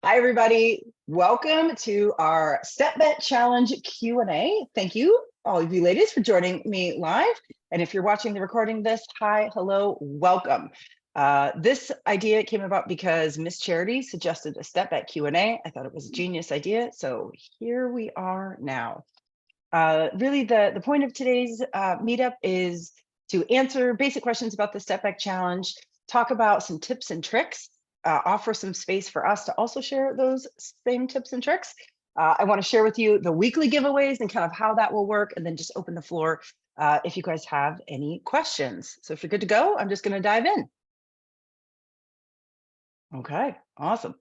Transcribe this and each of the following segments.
Hi, everybody. Welcome to our StepBet Challenge Q&A. Thank you, all of you ladies, for joining me live. And if you're watching the recording of this, hi, hello, welcome. This idea came about because Miss Charity suggested a StepBet Q&A. I thought it was a genius idea, so here we are now. Really, the point of today's meetup is to answer basic questions about the StepBet Challenge, talk about some tips and tricks, offer some space for us to also share those same tips and tricks. I want to share with you the weekly giveaways and kind of how that will work, and then just open the floor if you guys have any questions. So if you're good to go, I'm just going to dive in. Okay, awesome.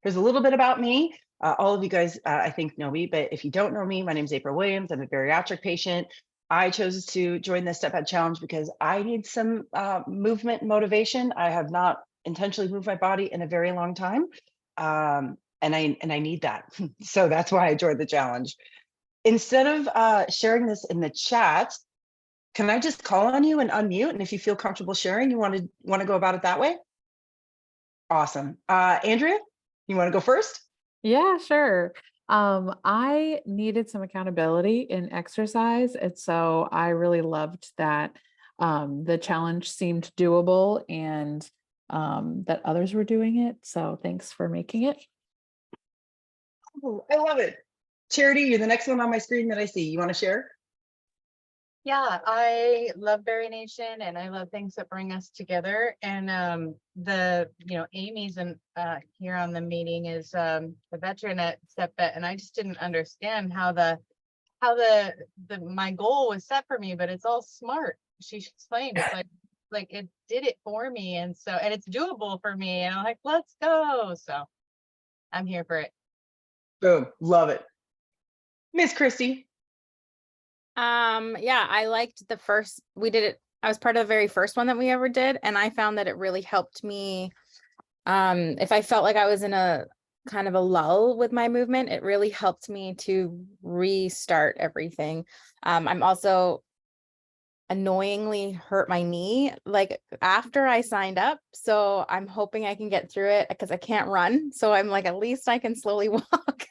Here's a little bit about me. All of you guys, I think, know me, but if you don't know me, my name is April Williams. I'm a bariatric patient. I chose to join the StepBet Challenge because I need some movement motivation. I have not intentionally moved my body in a very long time, and I need that. So that's why I joined the challenge. Instead of sharing this in the chat, can I just call on you and unmute? And if you feel comfortable sharing, you want to go about it that way? Awesome. Andrea, you want to go first? Yeah, sure. I needed some accountability in exercise, and so I really loved that the challenge seemed doable and that others were doing it. So thanks for making it. Oh, I love it. Charity, you're the next one on my screen that I see. You want to share? Yeah, I love BariNation and I love things that bring us together. And Amy's here on the meeting is the veteran at StepBet, and I just didn't understand how my goal was set for me, but it's all smart. She explained it's like it did it for me, and it's doable for me, and I'm like, let's go. So I'm here for it. Boom, love it. Miss Christy. Yeah, I liked the first, we did it. I was part of the very first one that we ever did. And I found that it really helped me. If I felt like I was in a kind of a lull with my movement, it really helped me to restart everything. I'm also annoyingly hurt my knee like after I signed up. So I'm hoping I can get through it because I can't run. So I'm like, at least I can slowly walk.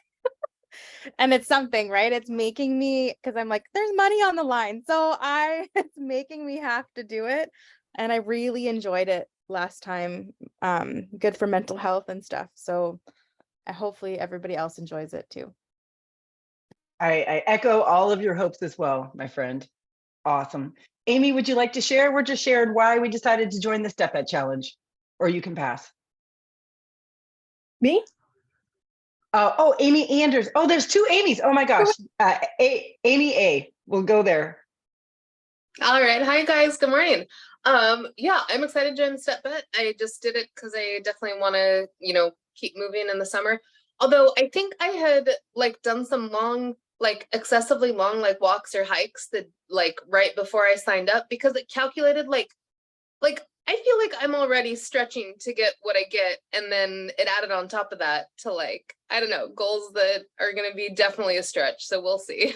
And it's something, right? It's making me, because I'm like, there's money on the line. So it's making me have to do it. And I really enjoyed it last time. Good for mental health and stuff. So hopefully everybody else enjoys it too. I echo all of your hopes as well, my friend. Awesome. Amy, would you like to share? We're just sharing why we decided to join the StepBet Challenge, or you can pass. Me? Oh, Amy Anders. Oh, there's two Amy's. Oh my gosh. Amy A. We'll go there. All right. Hi guys. Good morning. Yeah, I'm excited to join StepBet. I just did it because I definitely want to, keep moving in the summer. Although I think I had done some long, excessively long walks or hikes that right before I signed up, because it calculated I feel like I'm already stretching to get what I get, and then it added on top of that to I don't know, goals that are going to be definitely a stretch. So we'll see.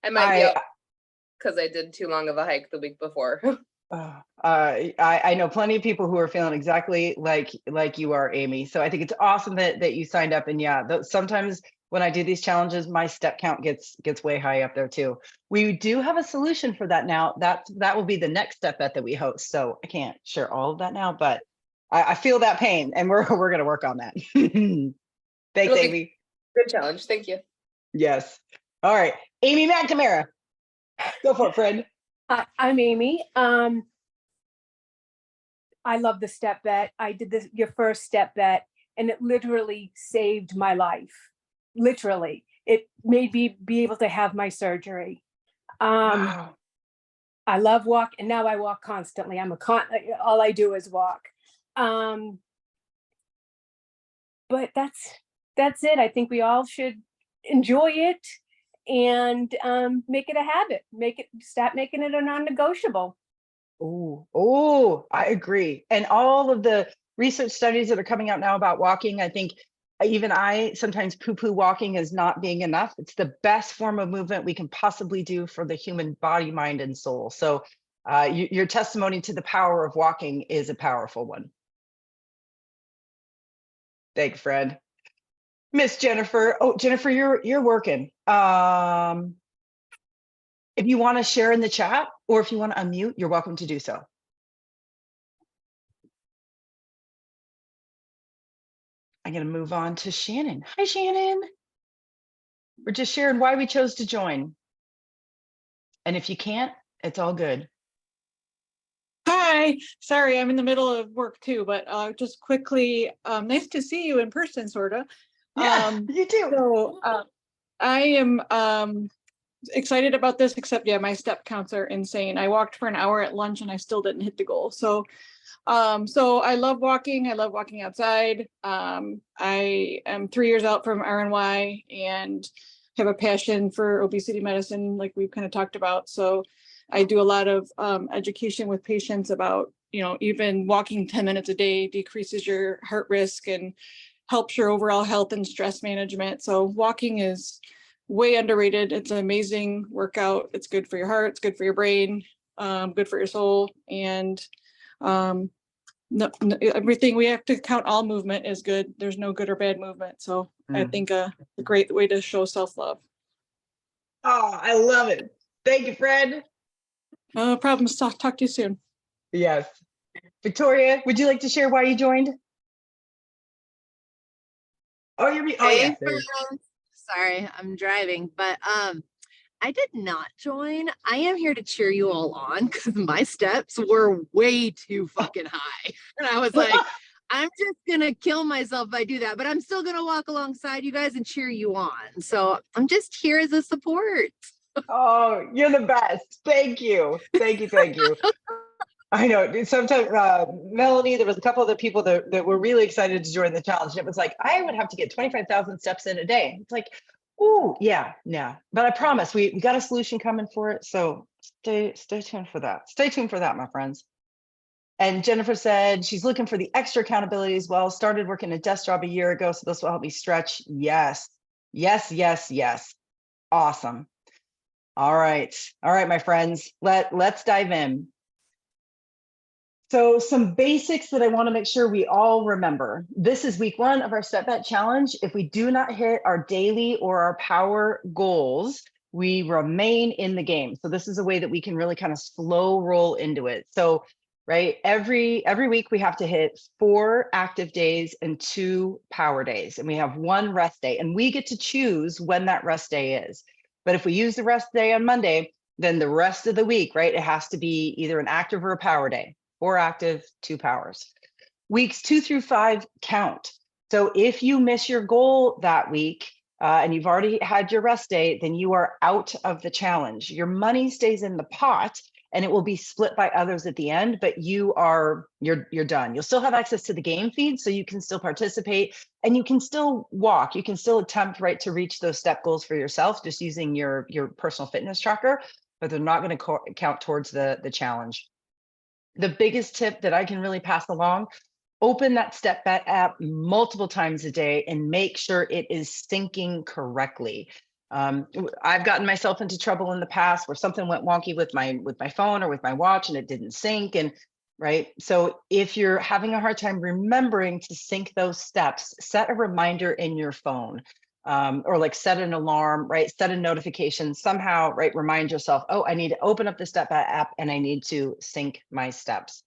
I might be out because I did too long of a hike the week before. I know plenty of people who are feeling exactly like you are, Amy. So I think it's awesome that you signed up. And yeah, sometimes when I do these challenges, my step count gets way high up there too. We do have a solution for that now. That will be the next StepBet that we host. So I can't share all of that now, but I feel that pain, and we're going to work on that. Thanks, Amy. Good challenge. Thank you. Yes. All right, Amy McNamara, go for it, friend. I'm Amy. I love the StepBet. I did your first StepBet, and it literally saved my life. Literally, it made me be able to have my surgery. Wow. I love walk, and now I walk constantly. All I do is walk. But that's it. I think we all should enjoy it and make it a habit. Start making it a non-negotiable. Oh, I agree. And all of the research studies that are coming out now about walking, I think even I sometimes poo-poo walking as not being enough. It's the best form of movement we can possibly do for the human body, mind, and soul. So your testimony to the power of walking is a powerful one. Thanks, Fred. Miss Jennifer. Oh, Jennifer, you're working. If you want to share in the chat or if you want to unmute, you're welcome to do so. I'm going to move on to Shannon. Hi, Shannon. We're just sharing why we chose to join. And if you can't, it's all good. Hi, sorry, I'm in the middle of work too, but just quickly, nice to see you in person, sort of. Yeah, you too. So I am excited about this, except yeah, my step counts are insane. I walked for an hour at lunch and I still didn't hit the goal. So I love walking. I love walking outside. I am 3 years out from RNY and have a passion for obesity medicine, like we've kind of talked about. So I do a lot of education with patients about, you know, even walking 10 minutes a day decreases your heart risk and helps your overall health and stress management. So walking is way underrated. It's an amazing workout. It's good for your heart. It's good for your brain, good for your soul. And everything, we have to count all movement is good. There's no good or bad movement. So I think a great way to show self-love. Oh, I love it. Thank you, Fred. No problems. Talk to you soon. Yes. Victoria, would you like to share why you joined? Oh, Hey, there you friends. Sorry, I'm driving, but I did not join. I am here to cheer you all on because my steps were way too fucking high. And I was like, I'm just gonna kill myself if I do that, but I'm still gonna walk alongside you guys and cheer you on. So I'm just here as a support. Oh, you're the best. Thank you. Thank you. Thank you. I know sometimes, Melanie, there was a couple other people that were really excited to join the challenge. And it was like, I would have to get 25,000 steps in a day. It's like, oh, yeah. But I promise we got a solution coming for it. So stay tuned for that. Stay tuned for that, my friends. And Jennifer said she's looking for the extra accountability as well. Started working a desk job a year ago, so this will help me stretch. Yes. Awesome. All right, my friends, let's dive in. So some basics that I want to make sure we all remember. This is week 1 of our StepBet challenge. If we do not hit our daily or our power goals, we remain in the game. So this is a way that we can really kind of slow roll into it. So, right, every week we have to hit 4 active days and 2 power days, and we have 1 rest day, and we get to choose when that rest day is. But if we use the rest day on Monday, then the rest of the week, right, it has to be either an active or a power day. 4 active, 2 powers. Weeks 2 through 5 count. So if you miss your goal that week and you've already had your rest day, then you are out of the challenge. Your money stays in the pot and it will be split by others at the end, but you're done. You'll still have access to the game feed, so you can still participate and you can still walk. You can still attempt, right, to reach those step goals for yourself just using your personal fitness tracker, but they're not going to count towards the challenge. The biggest tip that I can really pass along, open that StepBet app multiple times a day and make sure it is syncing correctly. I've gotten myself into trouble in the past where something went wonky with my phone or with my watch and it didn't sync. And right. So if you're having a hard time remembering to sync those steps, set a reminder in your phone. Or like set an alarm, right? Set a notification somehow, right? Remind yourself, oh, I need to open up the StepBet app and I need to sync my steps.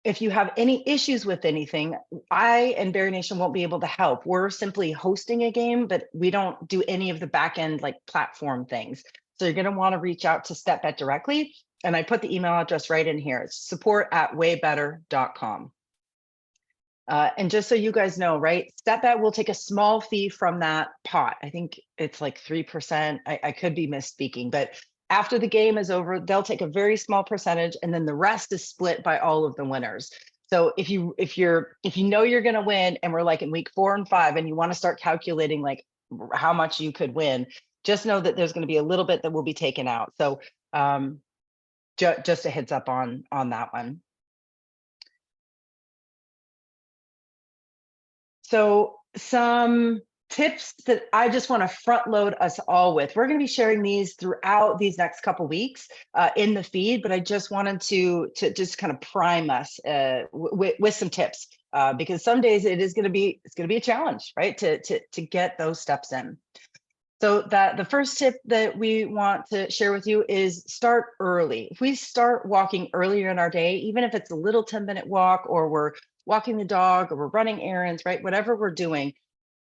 If you have any issues with anything, I and BariNation won't be able to help. We're simply hosting a game, but we don't do any of the back end like platform things. So you're going to want to reach out to StepBet directly. And I put the email address right in here. It's support@waybetter.com. And just so you guys know, right, StepBet will take a small fee from that pot. I think it's like 3%. I could be misspeaking, but after the game is over, they'll take a very small percentage, and then the rest is split by all of the winners. So if you know you're going to win, and we're like in week 4 and 5, and you want to start calculating like how much you could win, just know that there's going to be a little bit that will be taken out. So just a heads up on that one. So some tips that I just want to front load us all with. We're going to be sharing these throughout these next couple weeks in the feed, but I just wanted to just kind of prime us with some tips. because some days it's going to be a challenge, right? To get those steps in. So that the first tip that we want to share with you is start early. If we start walking earlier in our day, even if it's a little 10-minute walk, or we're walking the dog, or we're running errands, right? Whatever we're doing,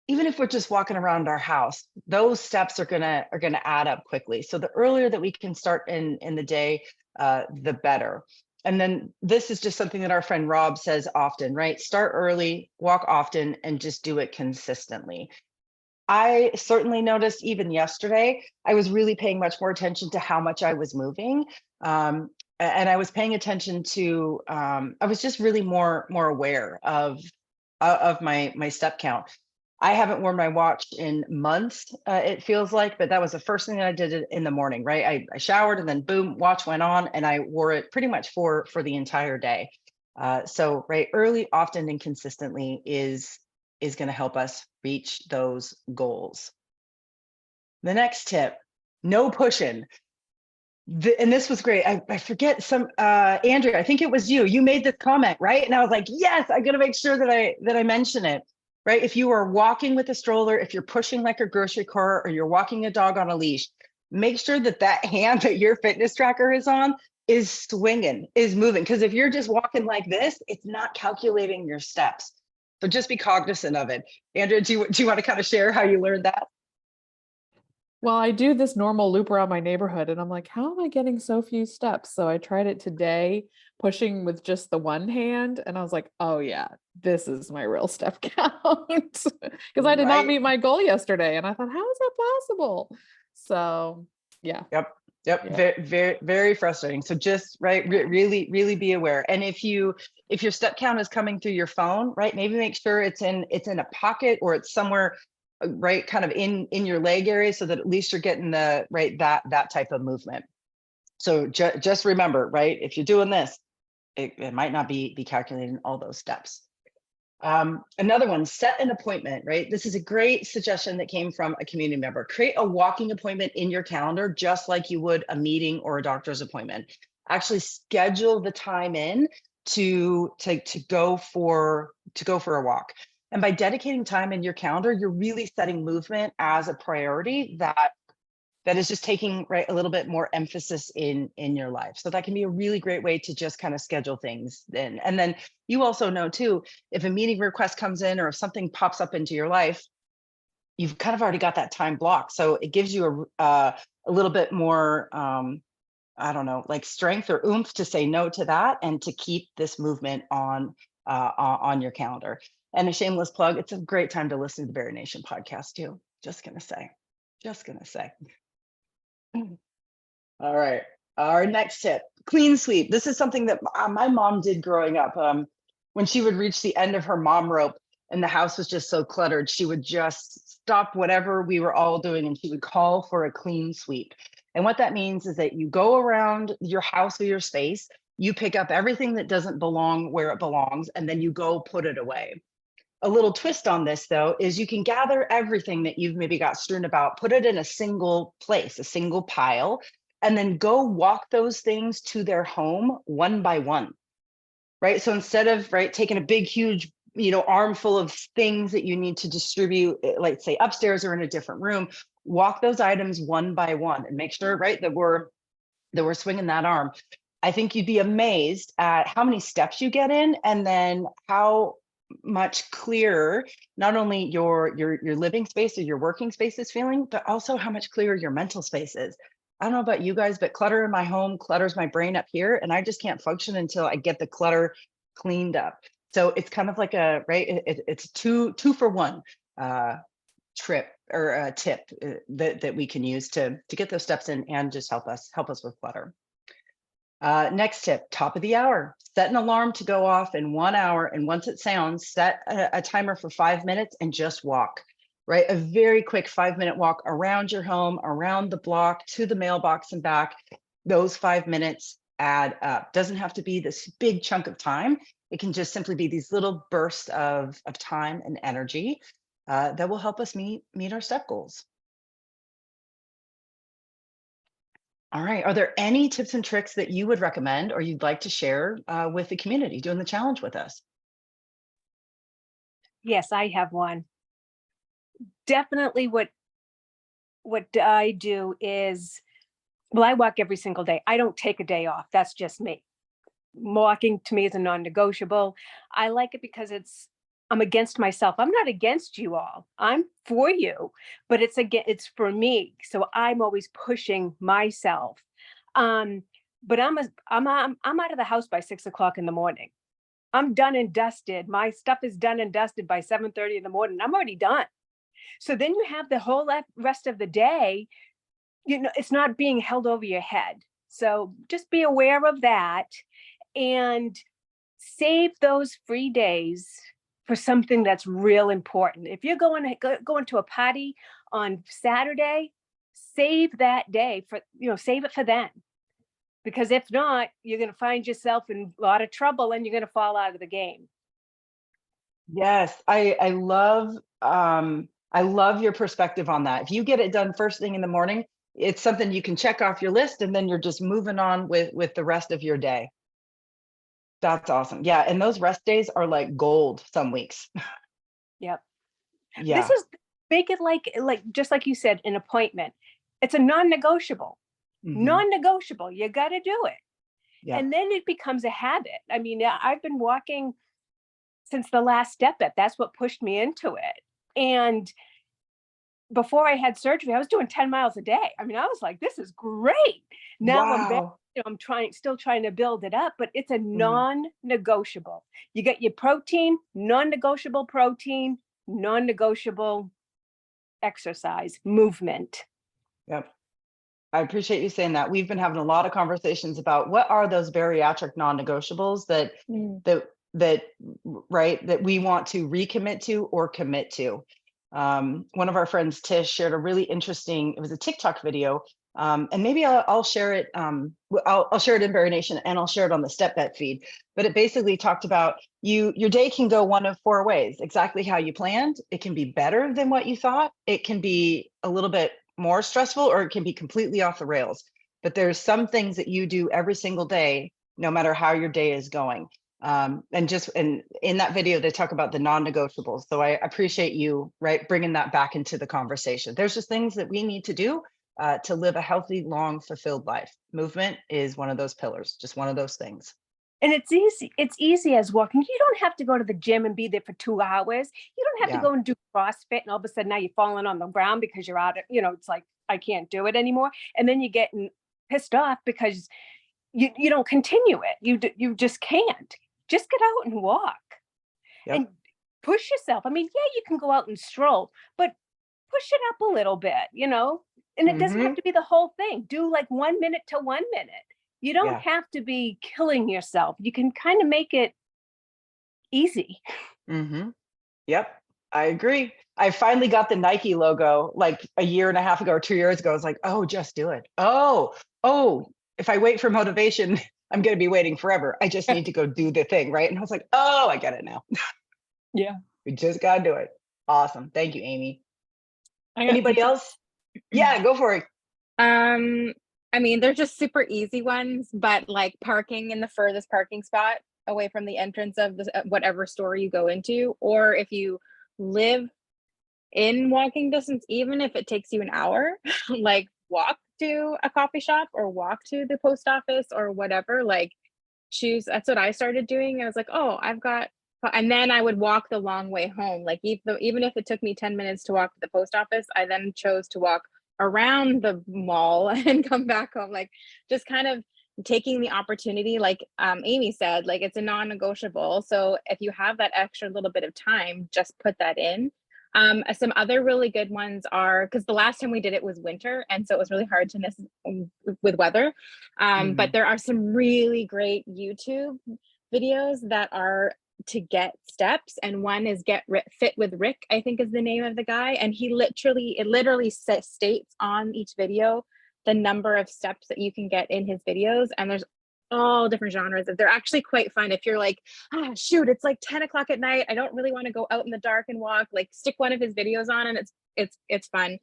even if we're just walking around our house, those steps are gonna add up quickly. So the earlier that we can start in the day, the better. And then this is just something that our friend Rob says often, right? Start early, walk often, and just do it consistently. I certainly noticed even yesterday, I was really paying much more attention to how much I was moving. And I was paying attention to, I was just really more aware of my step count. I haven't worn my watch in months, it feels like, but that was the first thing that I did in the morning, right? I showered and then boom, watch went on, and I wore it pretty much for the entire day. So right, early, often, and consistently is going to help us reach those goals. The next tip, no pushing. And this was great. I forget Andrea, I think it was you made this comment, right? And I was like, yes, I got to make sure that I mention it, right? If you are walking with a stroller, if you're pushing like a grocery cart, or you're walking a dog on a leash, make sure that hand that your fitness tracker is on is swinging, is moving. Because if you're just walking like this, it's not calculating your steps. So just be cognizant of it. Andrea, do you want to kind of share how you learned that? Well, I do this normal loop around my neighborhood, and I'm like, how am I getting so few steps? So I tried it today, pushing with just the one hand, and I was like, oh yeah, this is my real step count. Because I did not meet my goal yesterday, and I thought, how is that possible? So yeah. Yep. Very, very, very frustrating. So just really be aware. And if your step count is coming through your phone, right, maybe make sure it's in a pocket, or it's somewhere, right, kind of in your leg area, so that at least you're getting the right that type of movement. So just remember, right, if you're doing this, it might not be calculating all those steps. Another one, set an appointment, right? This is a great suggestion that came from a community member. Create a walking appointment in your calendar, just like you would a meeting or a doctor's appointment. Actually schedule the time in to go for a walk. And by dedicating time in your calendar, you're really setting movement as a priority that is just taking a little bit more emphasis in your life. So that can be a really great way to just kind of schedule things in. And then you also know too, if a meeting request comes in, or if something pops up into your life, you've kind of already got that time blocked. So it gives you a little bit more, I don't know, like strength or oomph to say no to that, and to keep this movement on your calendar. And a shameless plug, it's a great time to listen to the BariNation podcast too. Just gonna say. All right. Our next tip, clean sweep. This is something that my mom did growing up. When she would reach the end of her mom rope and the house was just so cluttered, she would just stop whatever we were all doing, and she would call for a clean sweep. And what that means is that you go around your house or your space, you pick up everything that doesn't belong where it belongs, and then you go put it away. A little twist on this, though, is you can gather everything that you've maybe got strewn about, put it in a single place, a single pile, and then go walk those things to their home one by one, right? So instead of taking a big, huge, armful of things that you need to distribute, like say upstairs or in a different room, walk those items one by one and make sure, that we're swinging that arm. I think you'd be amazed at how many steps you get in, and then how much clearer not only your living space or your working space is feeling, but also how much clearer your mental space is. I don't know about you guys, but clutter in my home clutters my brain up here, and I just can't function until I get the clutter cleaned up. So it's kind of like it's two for one trip or a tip that we can use to get those steps in and just help us with clutter. Next tip, top of the hour, set an alarm to go off in 1 hour. And once it sounds, set a timer for 5 minutes and just walk, right? A very quick 5-minute walk around your home, around the block, to the mailbox and back. Those 5 minutes add up. Doesn't have to be this big chunk of time. It can just simply be these little bursts of time and energy that will help us meet our step goals. All right. Are there any tips and tricks that you would recommend or you'd like to share with the community doing the challenge with us? Yes, I have one. Definitely what I do is, well, I walk every single day. I don't take a day off. That's just me. Walking to me is a non-negotiable. I like it because I'm against myself. I'm not against you all. I'm for you, but it's for me. So I'm always pushing myself. But I'm out of the house by 6 o'clock in the morning. I'm done and dusted. My stuff is done and dusted by 7:30 in the morning. I'm already done. So then you have the whole rest of the day, it's not being held over your head. So just be aware of that and save those free days for something that's real important. If you're going to a party on Saturday, save that day save it for then. Because if not, you're going to find yourself in a lot of trouble and you're going to fall out of the game. Yes, I love your perspective on that. If you get it done first thing in the morning, it's something you can check off your list, and then you're just moving on with the rest of your day. That's awesome. Yeah, and those rest days are like gold some weeks. Yep. Yeah. Make it like just like you said, an appointment. It's a non-negotiable. Mhm. Non-negotiable. You got to do it. Yeah. And then it becomes a habit. I mean, I've been walking since the last StepBet. That's what pushed me into it. And before I had surgery, I was doing 10 miles a day. I mean, I was like, this is great. Now I'm back, Wow. I'm still trying to build it up, but it's a Mhm. non-negotiable. You get your protein, non-negotiable protein, non-negotiable exercise, movement. Yep. I appreciate you saying that. We've been having a lot of conversations about what are those bariatric non-negotiables that right, that we want to recommit to or commit to. One of our friends, Tish, shared a really interesting, it was a TikTok video. And maybe I'll share it. I'll share it in BariNation, and I'll share it on the StepBet feed. But it basically talked about your day can go one of four ways, exactly how you planned. It can be better than what you thought. It can be a little bit more stressful, or it can be completely off the rails. But there's some things that you do every single day, no matter how your day is going. And in that video, they talk about the non-negotiables. So I appreciate you, right, bringing that back into the conversation. There's just things that we need to do to live a healthy, long, fulfilled life. Movement is one of those pillars, just one of those things. And it's easy. It's easy as walking. You don't have to go to the gym and be there for 2 hours. You don't have to go and do CrossFit and all of a sudden now you're falling on the ground because you're out of, it's like, I can't do it anymore. And then you're getting pissed off because you don't continue it. You just can't. Just get out and walk. Yep. And push yourself. I mean, yeah, you can go out and stroll, but push it up a little bit, and it doesn't have to be the whole thing. Do like 1 minute to 1 minute. You don't have to be killing yourself. You can kind of make it easy. Yep, I agree. I finally got the Nike logo like a year and a half ago or 2 years ago. I was like, oh, just do it. Oh, if I wait for motivation, I'm going to be waiting forever. I just need to go do the thing, right? And I was like, oh, I get it now. Yeah. We just got to do it. Awesome. Thank you, Amy. I got Anybody else? Yeah, go for it. I mean, they're just super easy ones, but like parking in the furthest parking spot away from the entrance of the whatever store you go into, or if you live in walking distance, even if it takes you an hour, like walk to a coffee shop or walk to the post office or whatever, like that's what I started doing. I was like, oh, and then I would walk the long way home. Like even if it took me 10 minutes to walk to the post office, I then chose to walk around the mall and come back home, like just kind of taking the opportunity, like Amy said, like it's a non-negotiable. So if you have that extra little bit of time, just put that in. Some other really good ones are, because the last time we did it was winter, and so it was really hard to miss with weather. But there are some really great YouTube videos that are to get steps, and one is Fit with Rick, I think is the name of the guy, and it literally states on each video the number of steps that you can get in his videos, and there's all different genres. They're actually quite fun. If you're like, shoot, it's like 10 o'clock at night, I don't really want to go out in the dark and walk, like stick one of his videos on, and it's fun.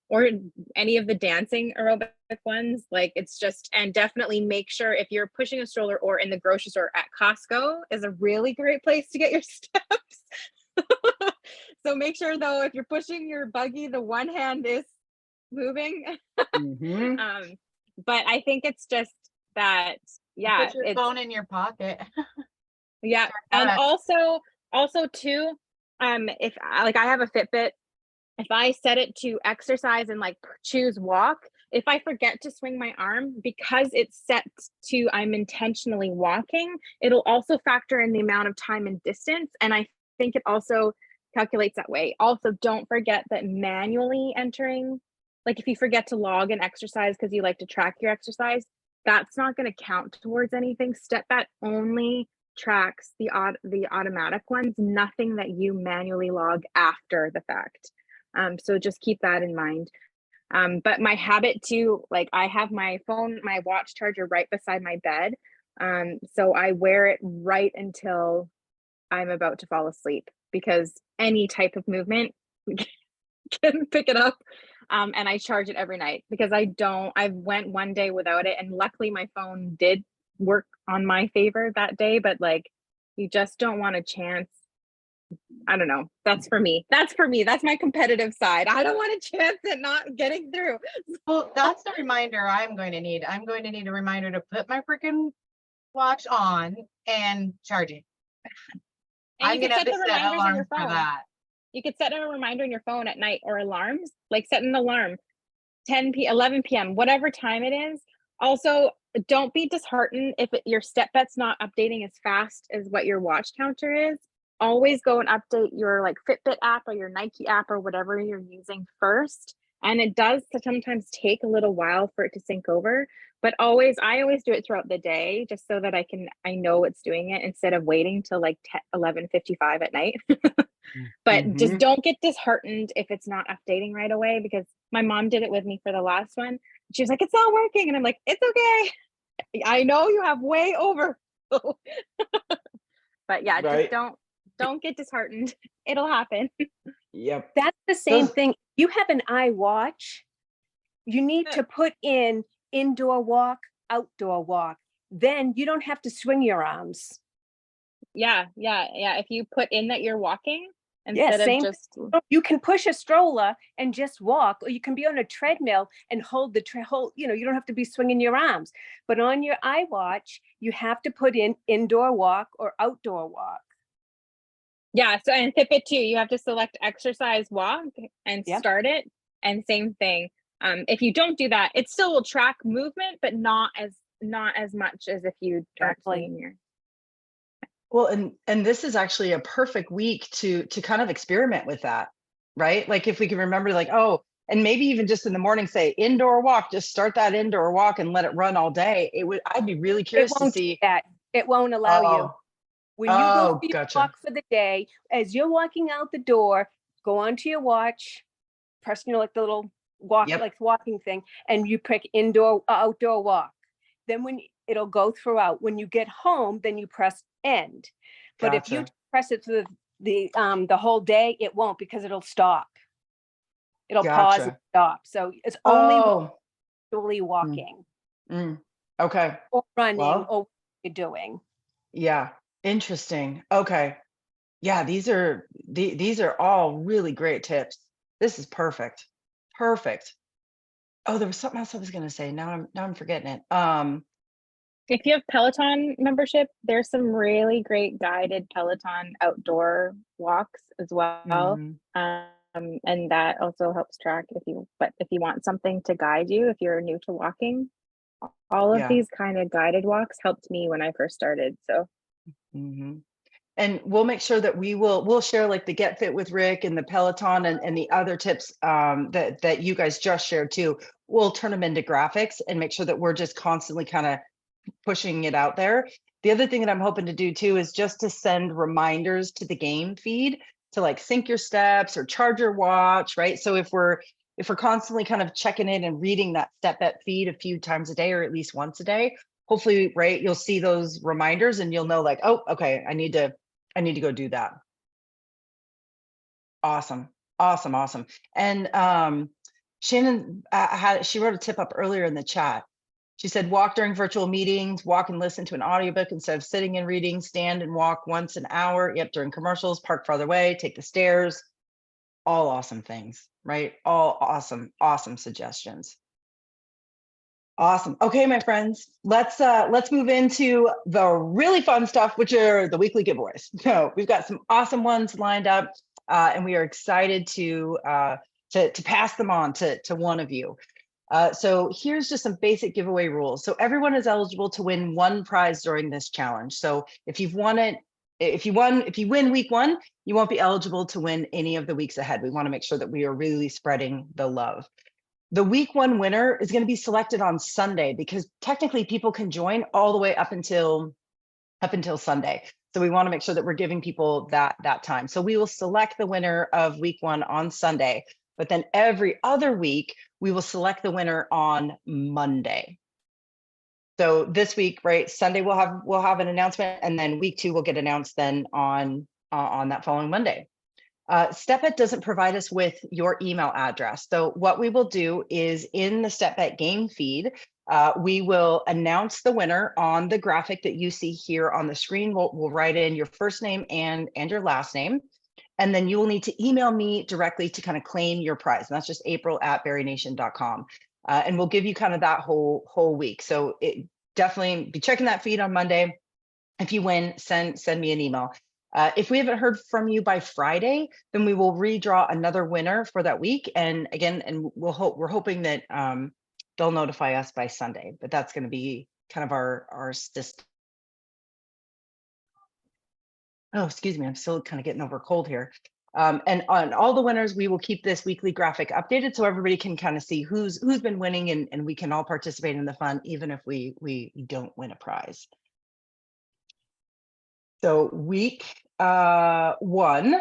Or any of the dancing aerobic ones, like it's just, and definitely make sure if you're pushing a stroller or in the grocery store at Costco is a really great place to get your steps. So make sure though, if you're pushing your buggy, the one hand is moving. Mhm. But I think it's just that, yeah, Put your it's, phone in your pocket. yeah. Start And that. also too, if like I have a Fitbit, if I set it to exercise and like choose walk, if I forget to swing my arm, because it's set to I'm intentionally walking, it'll also factor in the amount of time and distance. And I think it also calculates that way. Also, don't forget that manually entering, like if you forget to log an exercise because you like to track your exercise, that's not going to count towards anything. StepBet only tracks the automatic ones, nothing that you manually log after the fact. So just keep that in mind. But my habit too, like I have my phone, my watch charger right beside my bed. So I wear it right until I'm about to fall asleep, because any type of movement can pick it up. And I charge it every night because I went one day without it, and luckily my phone did work on my favor that day, but like you just don't want a chance. I don't know. That's for me. That's my competitive side. I don't want a chance at not getting through. Well, that's the reminder I'm going to need. I'm going to need a reminder to put my freaking watch on and charge it. And I'm you gonna can have set to the set reminders on your alarms for phone. that. You could set a reminder on your phone at night, or alarms, like set an alarm 11 p.m., whatever time it is. Also, don't be disheartened if your StepBet's not updating as fast as what your watch counter is. Always go and update your like Fitbit app or your Nike app or whatever you're using first. And it does sometimes take a little while for it to sync over, but I always do it throughout the day just so that I know it's doing it instead of waiting till like 11:55 at night. But just Mhm. don't get disheartened if it's not updating right away, because my mom did it with me for the last one. She was like, it's not working. And I'm like, it's okay. I know you have way over. But yeah, just Right. don't get disheartened. It'll happen. Yep. That's the same Those- thing. You have an iWatch, you need to put in indoor walk, outdoor walk. Then you don't have to swing your arms. Yeah. If you put in that you're walking Yeah, instead of same. just, You can push a stroller and just walk, or you can be on a treadmill and hold you don't have to be swinging your arms. But on your iWatch, you have to put in indoor walk or outdoor walk. yeah. So, and Fitbit too, you have to select exercise walk and Yep. start it. And same thing. If you don't do that, it still will track movement, but not as much as if you aren't Exactly. swinging your. Well, and this is actually a perfect week to kind of experiment with that, right? Like if we can remember, like, oh, and maybe even just in the morning, say indoor walk, just start that indoor walk and let it run all day. I'd be really It curious to won't do see. that. It won't allow you. Oh, When you go for your gotcha. walk for the day, as you're walking out the door, go onto your watch, press, like the little walk, Yep. like walking thing, and you pick indoor, outdoor walk. Then it'll go throughout. When you get home, then you press end. But if you Gotcha. press it for the whole day, it won't, because it'll stop. It'll pause and Gotcha. stop. So it's only Oh, actually walking okay. or running Well, or what you're doing. yeah. Interesting. Okay. Yeah, these are all really great tips. This is perfect. Perfect. Oh, there was something else I was going to say. Now I'm forgetting it. If you have Peloton membership, there's some really great guided Peloton outdoor walks as well. Mhm. And that also helps track if you want something to guide you, if you're new to walking. All of Yeah. these kind of guided walks helped me when I first started. So Mhm. And we'll make sure that we'll share like the Get Fit with Rick and the Peloton and the other tips that you guys just shared too. We'll turn them into graphics and make sure that we're just constantly kind of pushing it out there. The other thing that I'm hoping to do too is just to send reminders to the game feed to like sync your steps or charge your watch, right? So if we're constantly kind of checking in and reading that StepBet feed a few times a day or at least once a day, hopefully, right, you'll see those reminders and you'll know like, oh, okay, I need to go do that. Awesome. And Shannon she wrote a tip up earlier in the chat. She said, walk during virtual meetings, walk and listen to an audiobook instead of sitting and reading, stand and walk once an hour. Yep, during commercials, park farther away, take the stairs. all awesome things, right? All awesome suggestions. Awesome. Okay, my friends, let's move into the really fun stuff, which are the weekly giveaways. So we've got some awesome ones lined up, and we are excited to pass them on to one of you. So here's just some basic giveaway rules. So everyone is eligible to win one prize during this challenge. So if you win week one, you won't be eligible to win any of the weeks ahead. We want to make sure that we are really spreading the love. The week one winner is going to be selected on Sunday, because technically people can join all the way up until Sunday. So we want to make sure that we're giving people that time. So we will select the winner of week one on Sunday, but then every other week we will select the winner on Monday. So this week, right, Sunday we'll have an announcement, and then week two will get announced then on that following Monday. StepBet doesn't provide us with your email address. So what we will do is, in the StepBet game feed, we will announce the winner on the graphic that you see here on the screen. We'll write in your first name and your last name. And then you will need to email me directly to kind of claim your prize. And that's just April@BariNation.com. And we'll give you kind of that whole week. So definitely be checking that feed on Monday. If you win, send me an email. If we haven't heard from you by Friday, then we will redraw another winner for that week. And again, we're hoping that they'll notify us by Sunday, but that's going to be kind of our system. Oh, excuse me, I'm still kind of getting over a cold here. And on all the winners, we will keep this weekly graphic updated so everybody can kind of see who's been winning, and we can all participate in the fun, even if we don't win a prize. So week one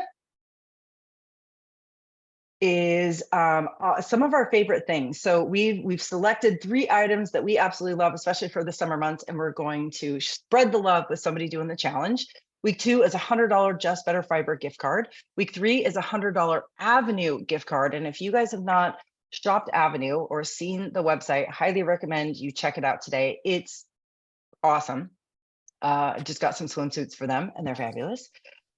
is some of our favorite things. So we've selected 3 items that we absolutely love, especially for the summer months, and we're going to spread the love with somebody doing the challenge. Week 2 is a $100 Just Better Fiber gift card. Week 3 is a $100 Avenue gift card. And if you guys have not shopped Avenue or seen the website, highly recommend you check it out today. It's awesome. I just got some swimsuits for them, and they're fabulous.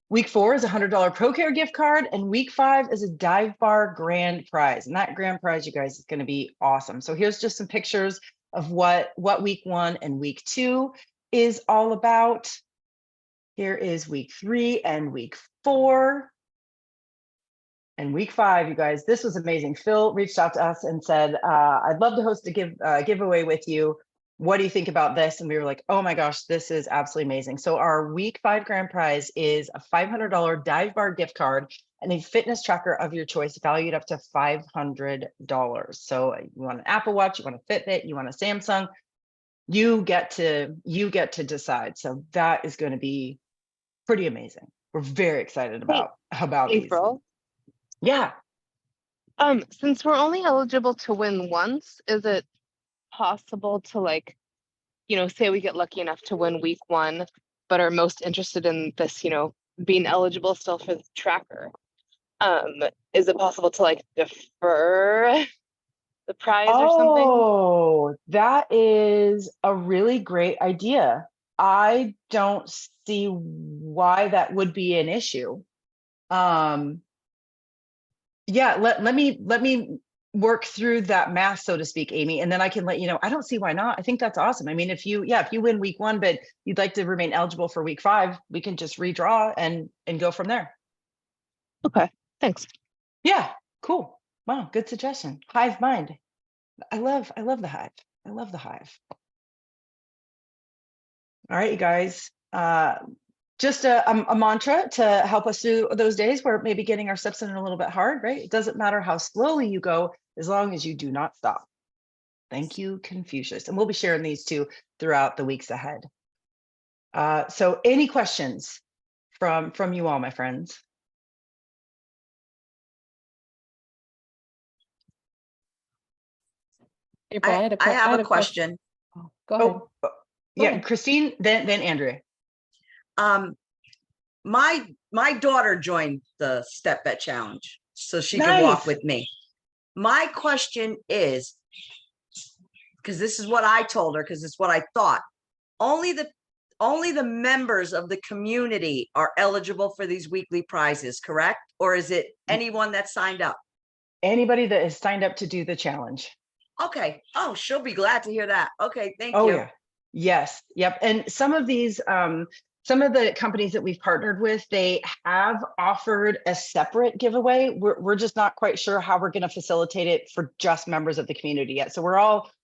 Week 4 is a $100 ProCare gift card, and week 5 is a dive bar grand prize. And that grand prize, you guys, is going to be awesome. So here's just some pictures of what week 1 and week 2 is all about. Here is week 3 and week 4. And week 5, you guys, this was amazing. Phil reached out to us and said, I'd love to host a giveaway with you. What do you think about this? And we were like, oh my gosh, this is absolutely amazing. So our week 5 grand prize is a $500 dive bar gift card and a fitness tracker of your choice, valued up to $500. So you want an Apple Watch, you want a Fitbit, you want a Samsung, you get to decide. So that is going to be pretty amazing. We're very excited about April. These. Yeah. Since we're only eligible to win once, is it possible to, like, say we get lucky enough to win week 1, but are most interested in this, being eligible still for the tracker? Is it possible to, like, defer the prize or something? Oh, that is a really great idea. I don't see why that would be an issue. Yeah, let me work through that math, so to speak, Amy, and then I can let you know. I don't see why not. I think that's awesome. I mean, if you win week 1, but you'd like to remain eligible for week 5, we can just redraw and go from there. Okay, thanks. Yeah, cool. Wow, good suggestion. Hive mind. I love the hive. I love the hive. All right, you guys. Just a mantra to help us through those days where maybe getting our steps in a little bit hard, right? It doesn't matter how slowly you go, as long as you do not stop. Thank you, Confucius. And we'll be sharing these too throughout the weeks ahead. So any questions from you all, my friends? April, I have a question. Oh, go ahead. Yeah, ahead. Christine, then Andrea. My daughter joined the StepBet challenge so she could walk with me. My question is, because this is what I told her, because it's what I thought, only only the members of the community are eligible for these weekly prizes, correct? Or is it anyone that signed up? Anybody that is signed up to do the challenge. Okay. Oh, she'll be glad to hear that. Okay, thank Oh you. yeah. Yes. Yep. And some of these, some of the companies that we've partnered with, they have offered a separate giveaway. We're just not quite sure how we're going to facilitate it for just members of the community yet. So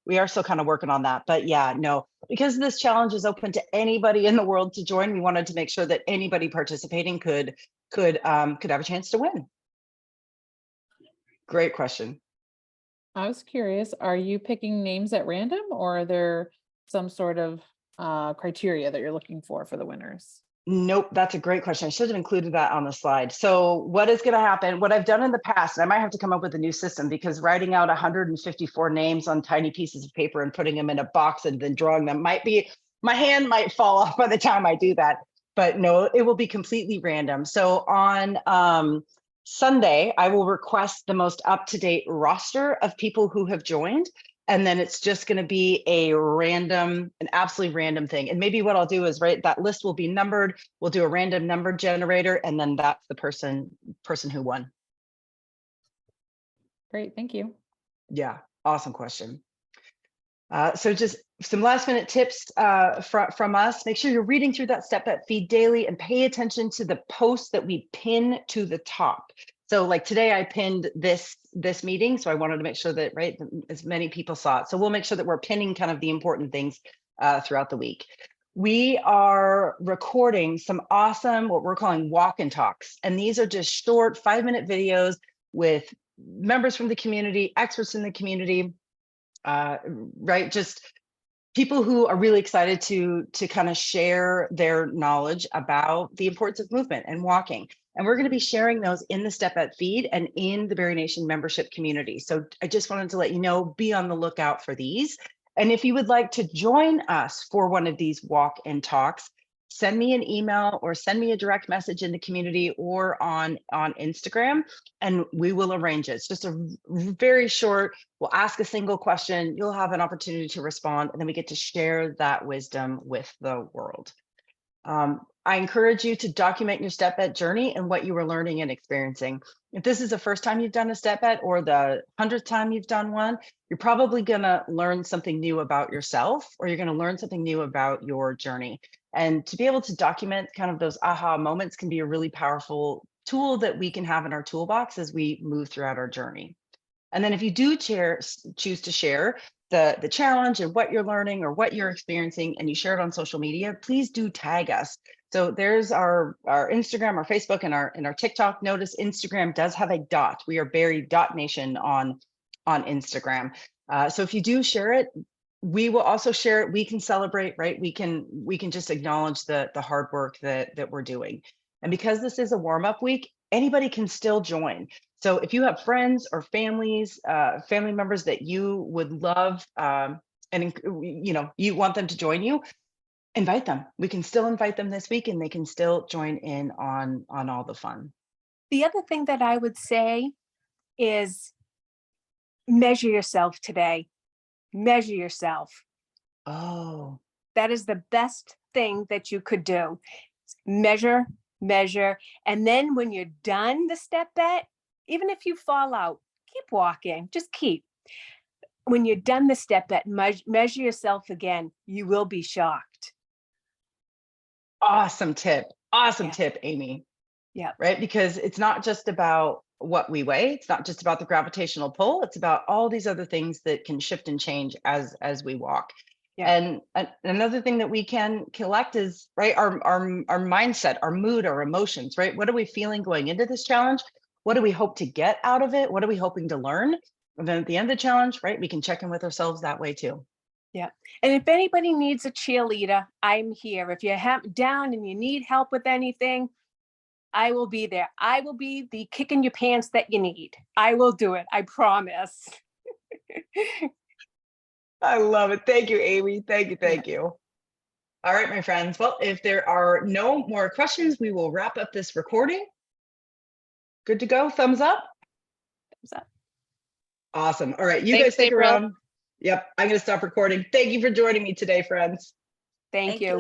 we are still kind of working on that. But yeah, no, because this challenge is open to anybody in the world to join, we wanted to make sure that anybody participating could have a chance to win. Great question. I was curious, are you picking names at random, or are there some sort of criteria that you're looking for the winners? Nope, that's a great question. I should have included that on the slide. So what is going to happen, what I've done in the past, and I might have to come up with a new system, because writing out 154 names on tiny pieces of paper and putting them in a box and then drawing them might be, my hand might fall off by the time I do that. But no, it will be completely random. So on Sunday, I will request the most up-to-date roster of people who have joined. And then it's just going to be an absolutely random thing. And maybe what I'll do is, right, that list will be numbered. We'll do a random number generator, and then that's the person who won. Great, thank you. Yeah, awesome question. So just some last minute tips from us. Make sure you're reading through that StepBet feed daily and pay attention to the posts that we pin to the top. So like today I pinned this meeting. So I wanted to make sure that, right, as many people saw it. So we'll make sure that we're pinning kind of the important things throughout the week. We are recording some awesome, what we're calling walk and talks. And these are just short 5-minute videos with members from the community, experts in the community, right? Just people who are really excited to kind of share their knowledge about the importance of movement and walking. And we're going to be sharing those in the StepBet feed and in the BariNation membership community. So I just wanted to let you know, be on the lookout for these. And if you would like to join us for one of these walk and talks, send me an email or send me a direct message in the community or on Instagram, and we will arrange it. It's just a very short, we'll ask a single question, you'll have an opportunity to respond, and then we get to share that wisdom with the world. I encourage you to document your StepBet journey and what you were learning and experiencing. If this is the first time you've done a StepBet or the 100th time you've done one, you're probably going to learn something new about yourself, or you're going to learn something new about your journey. And to be able to document kind of those aha moments can be a really powerful tool that we can have in our toolbox as we move throughout our journey. And then if you do choose to share the challenge and what you're learning or what you're experiencing, and you share it on social media, please do tag us. So there's our Instagram, our Facebook, and our TikTok. Notice Instagram does have a dot. We are BariNation on Instagram. So if you do share it, we will also share it. We can celebrate, right? We can just acknowledge the hard work that we're doing. And because this is a warm-up week, anybody can still join. So if you have friends or family members that you would love, and you want them to join you, invite them. We can still invite them this week, and they can still join in on all the fun. The other thing that I would say is measure yourself today. Measure yourself. Oh, that is the best thing that you could do. Measure, and then when you're done the StepBet, even if you fall out, keep walking. Just keep. When you're done the StepBet, measure yourself again. You will be shocked. Awesome tip. Awesome tip, Amy. Yeah. Right? Because it's not just about what we weigh. It's not just about the gravitational pull. It's about all these other things that can shift and change as we walk. Yeah. And another thing that we can collect is, right, our mindset, our mood, our emotions, right? What are we feeling going into this challenge? What do we hope to get out of it? What are we hoping to learn? And then at the end of the challenge, right, we can check in with ourselves that way too. Yeah. And if anybody needs a cheerleader, I'm here. If you're down and you need help with anything, I will be there. I will be the kick in your pants that you need. I will do it. I promise. I love it. Thank you, Amy. Thank you. All right, my friends. Well, if there are no more questions, we will wrap up this recording. Good to go. Thumbs up. Thumbs up. Awesome. All right. You Thanks, guys stick April. around. Yep. I'm going to stop recording. Thank you for joining me today, friends. Thank you.